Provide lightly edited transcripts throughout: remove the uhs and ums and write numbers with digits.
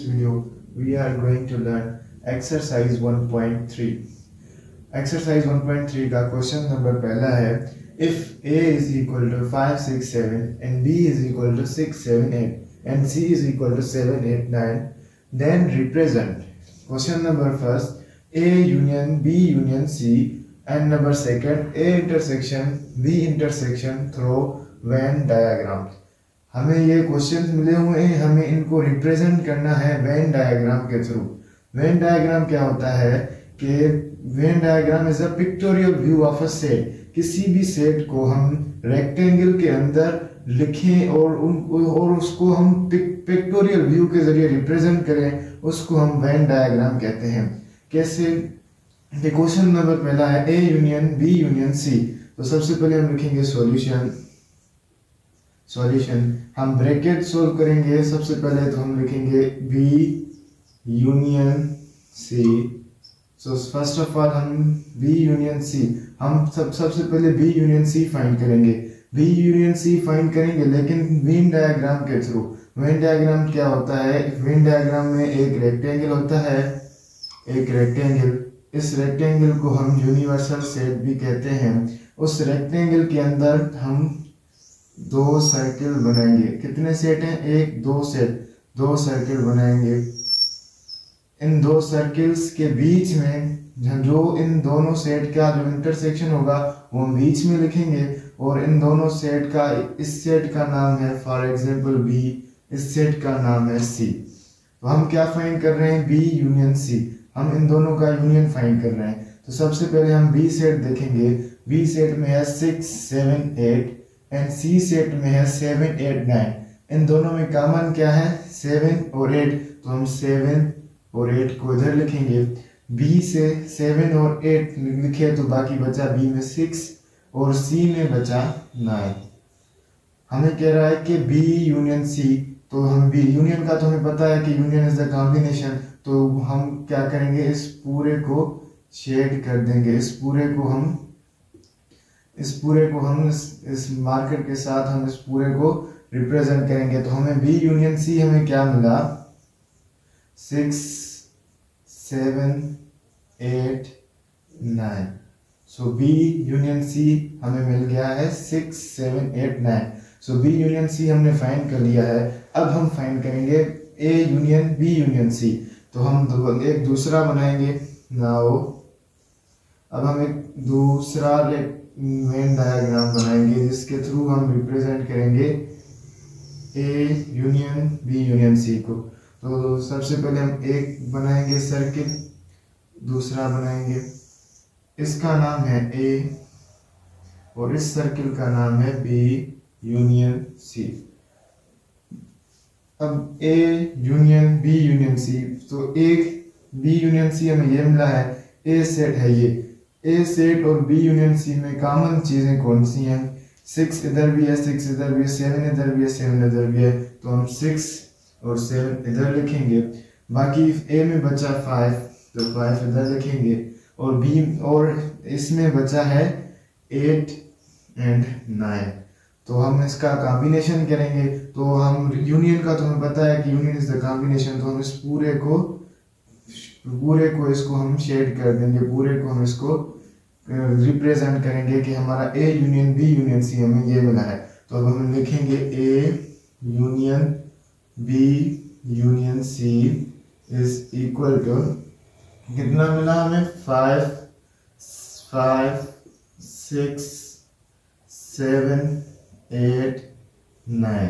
video we are going to learn exercise 1.3. Exercise 1.3 का question number पहला है, if a is equal to 5 6 7 and b is equal to 6 7 8 and c is equal to 7 8 9, then represent. Question number first, a union b union c, and number second, a intersection b intersection through Venn diagram. हमें ये questions मिले हुए हैं, हमें इनको represent करना है when diagram के थ्रू। वेन डायग्राम क्या होता है कि Venn diagram is a pictorial view of a set. किसी भी सेट को हम रेक्टेंगल के अंदर लिखें और उसको हम पिक्टोरियल व्यू के जरिए रिप्रेजेंट करें, उसको हम वेन डायग्राम कहते हैं। कैसे? क्वेश्चन नंबर पहला है A union B union C. तो सबसे पहले हम लिखेंगे सॉल्यूशन। हम ब्रैकेट सोल्व करेंगे। सबसे पहले तो हम लिखेंगे B union C। So first of all हम B यूनियन C, हम सबसे पहले B यूनियन C फाइंड करेंगे। B यूनियन C फाइंड करेंगे लेकिन वेन डायग्राम के थ्रू। वेन डायग्राम क्या होता है? वेन डायग्राम में एक रेक्टेंगल होता है, एक रेक्टेंगल। इस रेक्टेंगल को हम यूनिवर्सल सेट भी कहते हैं। उस रेक्टेंगल के अंदर हम दो सर्किल बनाएंगे। कितने सेट हैं? एक, दो सेट, दो सर्किल बनाएंगे। इन दो सर्किल्स के बीच में जो इन दोनों सेट का जो इंटरसेक्शन होगा वो हम बीच में लिखेंगे, और इन दोनों सेट का, इस सेट का नाम है फॉर एग्जांपल B, इस सेट का नाम है C। तो हम क्या फाइंड कर रहे हैं? B union C। हम इन दोनों का यूनियन फाइंड कर रहे हैं। तो सबसे पहले हम B सेट देखेंगे। B सेट में है 6 7 8 एंड C सेट में है 7 8 9। इन दोनों में कॉमन क्या है? 7 और 8। तो हम 7 और 8 को इधर लिखेंगे। B से 7 और 8 लिखे तो बाकी बचा B में 6 और C में बचा 9। हमें कह रहा है कि B यूनियन C। तो हम B यूनियन का तो हमें पता है कि यूनियन इज द कॉम्बिनेशन। तो हम क्या करेंगे? इस पूरे को शेड कर देंगे। इस पूरे को हम इस मार्कर के साथ हम इस पूरे को रिप्रेजेंट करेंगे। तो हमें B यूनियन C हमें क्या मिला? 6 7 8 9। सो B यूनियन C हमें मिल गया है 6 7 8 9। सो B यूनियन C हमने फाइंड कर लिया है। अब हम फाइंड करेंगे A union B union C। तो हम एक दूसरा बनाएंगे। नाउ अब हम एक दूसरा वेन डायग्राम बनाएंगे जिसके थ्रू हम रिप्रेजेंट करेंगे A union B union C को। तो सबसे पहले हम एक बनाएंगे सर्किल, दूसरा बनाएंगे, इसका नाम है A और इस सर्किल का नाम है B यूनियन C। अब A union B union C, तो एक B यूनियन C हमें ये मिला है। A सेट है ये। A सेट और B यूनियन C में कॉमन चीजें कौन सी हैं? 6 इधर भी है, 6 इधर भी है, 7 इधर भी है, 7 इधर भी है। तो हम 6 और 7 इधर लिखेंगे। बाकी A में बचा 5, तो 5 इधर लिखेंगे, और B और इसमें बचा है 8 एंड 9। तो हम इसका कॉम्बिनेशन करेंगे। तो हम यूनियन का तो हमें पता है कि यूनियन इज द कॉम्बिनेशन। तो हम इस पूरे को इसको हम शेड कर देंगे। पूरे को हम इसको रिप्रेजेंट करेंगे कि हमारा A union B union C हमें ये मिला है। तो अब हम लिखेंगे A union B union C is equal to, कितना मिला हमें? 5 6 7 8 9।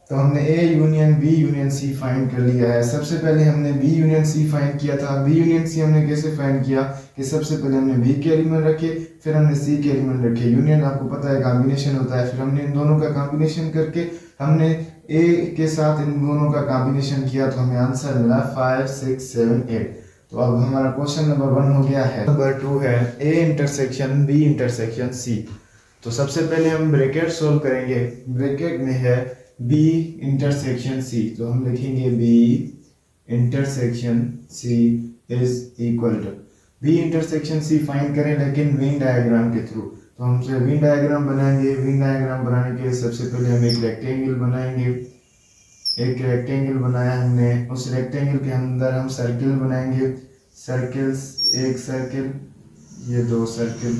तो हमने A union B union C find कर लिया है। सबसे पहले हमने B यूनियन C फाइंड किया था। B यूनियन C हमने कैसे फाइंड किया कि सबसे पहले हमने B के एलिमेंट रखे, फिर हमने C के एलिमेंट रखे। यूनियन आपको पता है कॉम्बिनेशन होता है। फिर हमने इन दोनों का कॉम्बिनेशन करके हमने A के साथ इन दोनों का कॉम्बिनेशन किया, तो हमें आंसर मिला 5 6 7 8। तो अब हमारा क्वेश्चन नंबर 1 हो गया है। नंबर 2 है A intersection B intersection C। तो सबसे पहले हम ब्रैकेट सोल्व करेंगे। ब्रैकेट में है B इंटरसेक्शन C। तो हम लिखेंगे B intersection C is equal to, B intersection C find करें लेकिन वेन डायग्राम के थ्रू। तो हम वेन डायग्राम बनाएंगे। वेन डायग्राम बनाने के लिए सबसे पहले हम एक रेक्टेंगल बनाएंगे। एक रेक्टेंगल बनाया हमने, उस रेक्टेंगल के अंदर हम सर्किल बनाएंगे, सर्किल्स, एक सर्किल, ये दो सर्किल।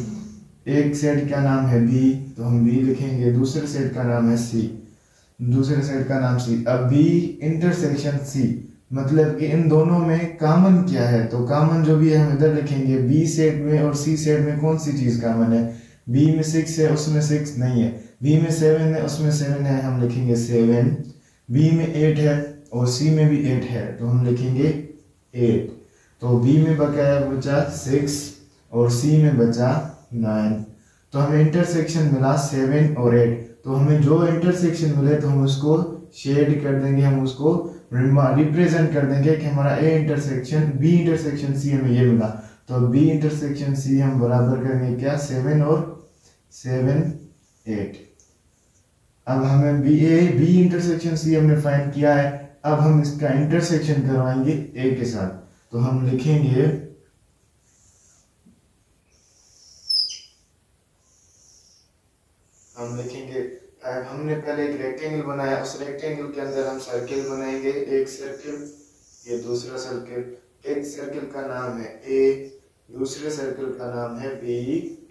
एक सेट का नाम है बी, तो हम बी लिखेंगे, दूसरे सेट का नाम है सी, दूसरे सेट का नाम सी। अब बी इंटरसेक्शन सी, मतलब कि इन दोनों में कॉमन क्या है, तो कॉमन जो भी है हम इधर लिखेंगे। बी सेट में और सी सेट में कौन सी चीज कॉमन है? बी में 6 है, उसमें 6 नहीं है। बी में 7 है, उसमें 7 है, हम लिखेंगे 7। बी में 8 है और सी में भी 8 है, तो हम लिखेंगे 8। तो बी में बकाया बचा 6 और सी में बचा 9। तो हमें इंटरसेक्शन मिला 7 और 8। तो हमें जो इंटरसेक्शन मिले तो हम उसको शेड कर देंगे, हम उसको रिप्रेजेंट कर देंगे कि हमारा A intersection B intersection C हमें ये मिला। तो बी इंटरसेक्शन सी हम बराबर करेंगे क्या, 7 और 7 8। अब हमें बी इंटरसेक्शन सी हमने फाइंड किया है। अब हम इसका इंटरसेक्शन करवाएंगे ए के साथ, तो हम लिखेंगे हमने पहले एक रेक्टेंगल बनाया, उस रेक्टेंगल के अंदर हम सर्किल बनाएंगे, एक सर्किल, ये दूसरा सर्किल। एक सर्किल का नाम है ए, दूसरे सर्किल का नाम है बी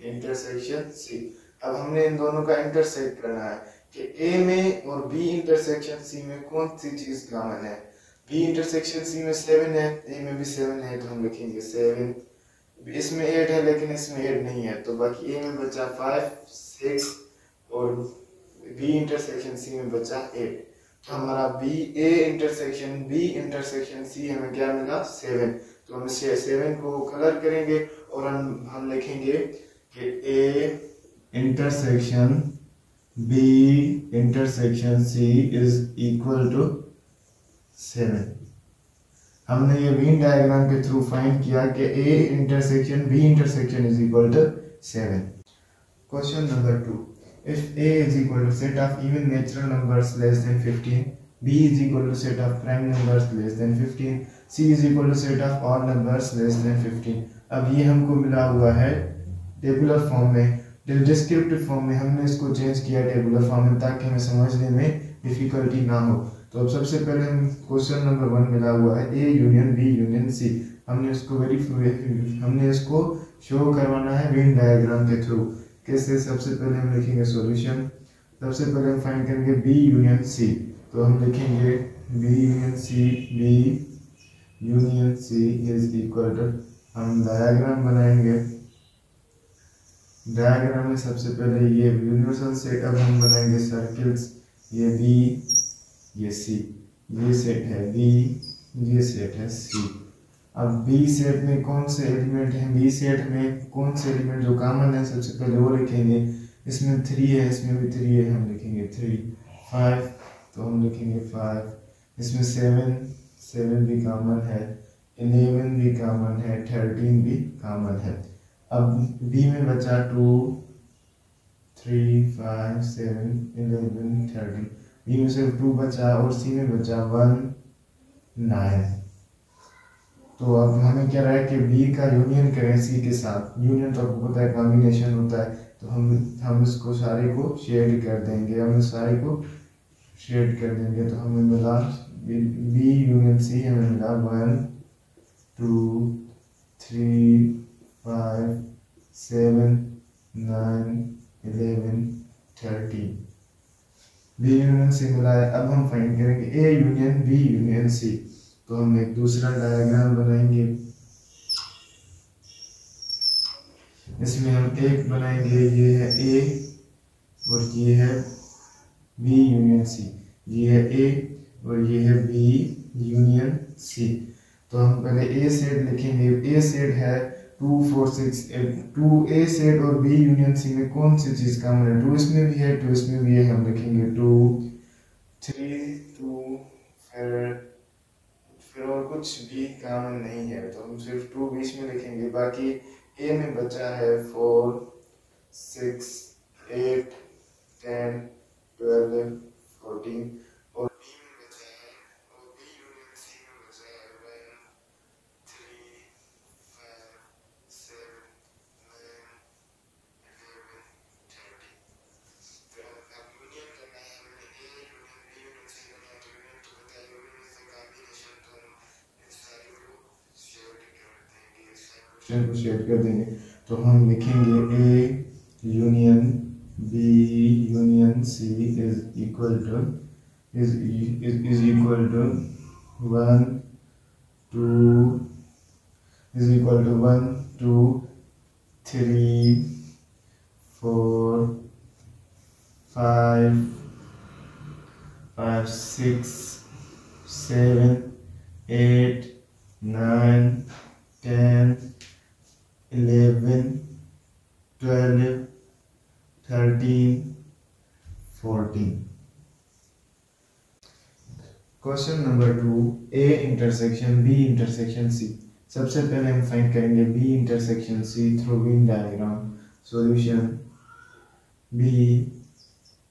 इंटरसेक्शन सी। अब हमने इन दोनों का इंटरसेक्ट करना है कि ए में और बी इंटरसेक्शन सी में कौन सी चीज कॉमन है। बी इंटरसेक्शन सी में 7 है, ए में भी 7 है, तो हम लिखेंगे 7। इसमें 8 है लेकिन इसमें 8 नहीं है, तो बाकी ए में बचा 5 6 और बी इंटरसेक्शन सी में बचा 8। तो हमारा बी इंटरसेक्शन सी हमें क्या मिला, 7। तो हम 7 को कलर करेंगे और हम लिखेंगे कि A intersection B intersection C is equal to 7। हमने ये वेन डायग्राम के थ्रू फाइंड किया कि A intersection B intersection is equal to 7। Question number 2, if A is equal to set of even natural numbers less than 15, B is equal to set of prime numbers less than 15, C is equal to set of odd numbers less than 15। अब ये हमको मिला हुआ है tabular form में, descriptive form में। हमने इसको चेंज किया टेबुलर फॉर्म में ताकि हमें समझने में डिफिकल्टी ना हो। तो अब सबसे पहले हम क्वेश्चन नंबर 1 मिला हुआ है A union B union C. हमने इसको शो करवाना है वेन डायग्राम के थ्रू। कैसे? सबसे पहले हम लिखेंगे सॉल्यूशन। सबसे पहले हम फाइंड करेंगे बी यूनियन सी, तो हम लिखेंगे B union C is equal to, हम डायग्राम बनाएंगे। डायग्राम में सबसे पहले ये यूनिवर्सल सेट, अब हम बनाएंगे सर्किल्स, ये बी ये सी, ये सेट है बी, ये सेट है सी। अब बी सेट में कौन से एलिमेंट हैं, बी सेट में कौन से एलिमेंट जो कॉमन है सबसे पहले वो लिखेंगे। इसमें 3 है, इसमें भी 3 है, हम लिखेंगे 3। 5, तो हम लिखेंगे 5। इसमें 7 भी कॉमन है, 11 भी कॉमन है, 13 भी कॉमन है। अब बी में बचा 2 3 5 7 11 13, बी में सिर्फ 2 बचा और सी में बचा 1 9। तो अब हमें क्या रहा है कि बी का यूनियन करें सी के साथ। यूनियन तो आपको पता है कॉम्बिनेशन होता है, तो हम इसको सारे को शेड कर देंगे, हम इस सारे को शेड कर देंगे। तो हमें मिला बी यूनियन सी, हमें मिला 1 2 3 5 7 9 11 13, बी यूनियन सी मिला है। अब हम फाइंड करेंगे A union B union C. तो हम एक दूसरा डायग्राम बनाएंगे, इसमें हम एक बनाएंगे, ये है ए और ये है बी यूनियन सी, ये है ए और ये है बी यूनियन सी। तो हम पहले ए सेट लिखेंगे। ए सेट है 2 4 6 8, 2 ए सेट और बी यूनियन सी में कौन सी चीज कॉमन है? 2 इसमें भी है, 2 इसमें भी है, हम लिखेंगे 2 3 2, फिर और कुछ भी कॉमन नहीं है, तो हम सिर्फ 2 बीच में लिखेंगे। बाकी ए में बचा है 4 6 8 10 12 14 और बी में बचा है, और बी यूनियन सी में बचा है 1 3 5 7 9 11 13। तो अब यूनियन करना है, हमने A union B union C करना है, तो यूनियन तो क्वेश्चन को शेड कर देंगे। तो हम लिखेंगे A union B union C is equal to 1 2 3 4 5 6 7 8 9 10 11 12 13 14। Question number 2, A intersection B intersection C. सबसे पहले हम फाइंड करेंगे B intersection C through Venn diagram. Solution B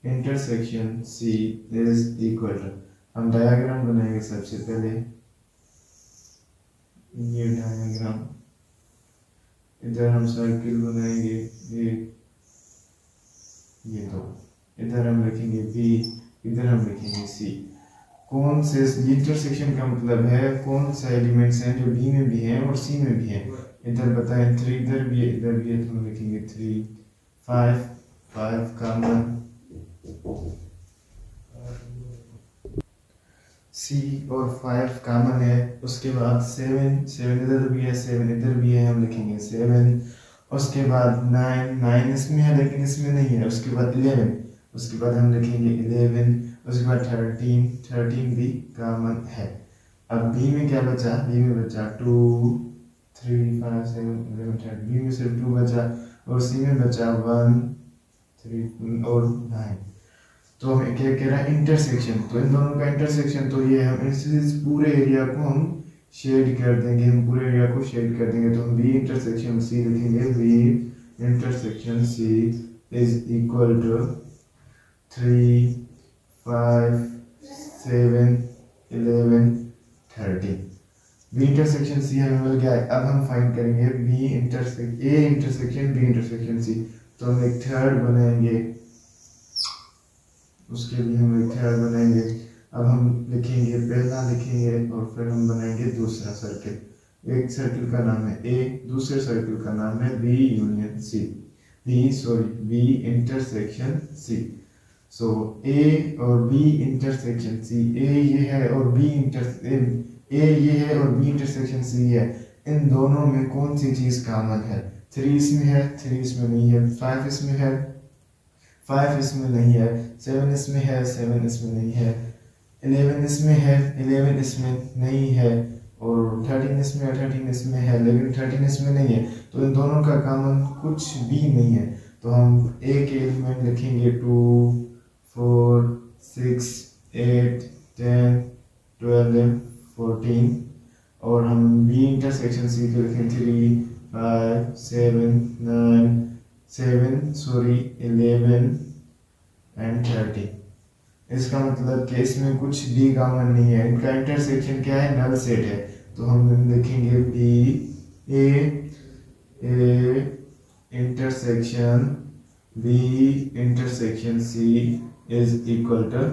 intersection C is equal to, हम डायग्राम बनाएंगे सबसे पहले। ये डायग्राम, इधर हम सर्किल बनाएंगे ये दो, इधर हम लिखेंगे बी, इधर हम लिखेंगे सी। कौन से इंटरसेक्शन का मतलब है कौन सा एलिमेंट्स हैं जो बी में भी हैं और सी में भी हैं। इधर बताएं 3, इधर भी है इधर भी है, तो हम लिखेंगे 3 5 कॉमन, सी और 5 कॉमन है। उसके बाद 7 इधर भी है 7 इधर भी है, हम लिखेंगे 7। उसके बाद 9 इसमें है लेकिन इसमें नहीं है। उसके बाद 11, उसके बाद हम लिखेंगे 11। उसके बाद 13 भी कॉमन है। अब बी में क्या बचा, बी में बचा 2 3 5 7 11 13, बी में सिर्फ 2 बचा और सी में बचा 1 3 और 9। तो हमें क्या कह रहा है इंटरसेक्शन, तो इन दोनों का इंटरसेक्शन, तो ये हम इस पूरे एरिया को हम शेड कर देंगे, हम पूरे एरिया को शेड कर देंगे। तो हम बी इंटरसेक्शन सी लिखेंगे, B intersection C is equal to 3 5 7 11 13। B intersection C हमें मिल गया है। अब हम फाइंड करेंगे B intersection A intersection B intersection C. तो हम एक थर्ड बनाएंगे, उसके लिए हम एक थर्ड बनाएंगे। अब हम लिखेंगे, पहला लिखेंगे और फिर हम बनाएंगे दूसरा सर्किल। एक सर्किल का नाम है ए, दूसरे सर्किल का नाम है B union C, B intersection C. So A और बी इंटरसेक्शन सी, ए ये है और बी इंटरसेक्शन सी है। इन दोनों में कौन सी चीज कॉमन है? 3 इसमें है, 3 इसमें नहीं है। 5 इसमें है, 5 इसमें नहीं है। 7 इसमें है, 7 इसमें नहीं है। 11 इसमें है, 11 इसमें नहीं है। और 13 इसमें है, 13 इसमें है, लेकिन 13 इसमें नहीं है। तो इन दोनों का कॉमन कुछ भी नहीं है। तो हम एक एलिमेंट लिखेंगे 2 4 6 8 10 12 14 और हम बी इंटरसेक्शन सी को लिखें 3 5 7 9 11 एंड 13। इसका मतलब कि इसमें कुछ भी कॉमन नहीं है। इनका इंटरसेक्शन क्या है? नल सेट है। तो हम लिखेंगे B A intersection B intersection C is equal to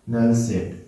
null set.